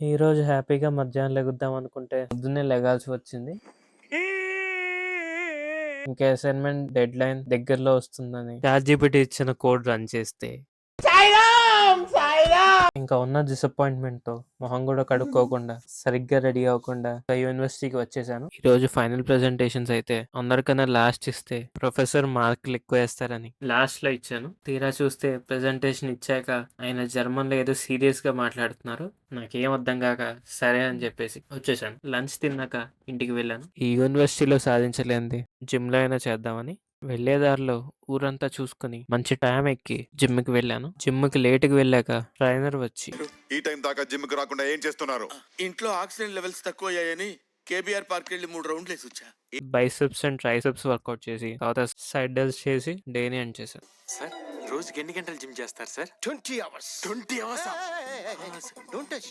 ఈరోజు హ్యాపీగా మధ్యాహ్నం లెగుద్దాం అనుకుంటే పొద్దున్నే లెగాల్సి వచ్చింది. ఇంకా అసైన్మెంట్ డెడ్‌లైన్ దగ్గరలో వస్తుందని చాట్‌జీపీటీ ఇచ్చిన కోడ్ రన్ చేస్తే ఇంకా ఉన్న డిసప్పాయింట్‌మెంట్‌తో మొహం గూడా కడుక్కోకుండా, సరిగ్గా రెడీ అవ్వకుండా యూనివర్సిటీకి వచ్చేసాను. ఈరోజు ఫైనల్ ప్రెజెంటేషన్స్ అయితే అందరికన్నా లాస్ట్ ఇస్తే ప్రొఫెసర్ మార్కులు ఎక్కువేస్తారని లాస్ట్‌లో ఇచ్చాను. తీరా చూస్తే ప్రెజెంటేషన్ ఇచ్చాక ఆయన జర్మన్‌లో ఏదో సీరియస్‌గా మాట్లాడుతున్నారు. నాకేం అర్థం గాక సరే అని చెప్పేసి వచ్చేసాను. లంచ్ తిన్నాక ఇంటికి వెళ్ళాను. ఈ యూనివర్సిటీలో సాధించలేనిది జిమ్‌లో అయినా చేద్దామని వెళ్ళే దారిలో ఊరంతా చూసుకొని మంచి టైం ఎక్కి జిమ్‌కి వెళ్ళాను. జిమ్‌కి లేట్‌గా వెళ్ళాక ట్రైనర్ వచ్చి ఈ టైం దాకా జిమ్ కి రాకుండా ఏం చేస్తున్నారు? ఇంట్లో ఆక్సిజన్ లెవెల్స్ తక్కువ అయ్యాయని కేబీఆర్ పార్క్ వెళ్ళి 3 రౌండ్లు వేసి వచ్చా. బైసెప్స్ అండ్ ట్రైసెప్స్ వర్కౌట్ చేసి తర్వాత సైడ్ డెల్స్ చేసి డేని ఎండ్ చేశాను. సార్ రోజుకి ఎన్ని గంటలు జిమ్ చేస్తారు sir? 20 hours. 20 hours. Don't touch.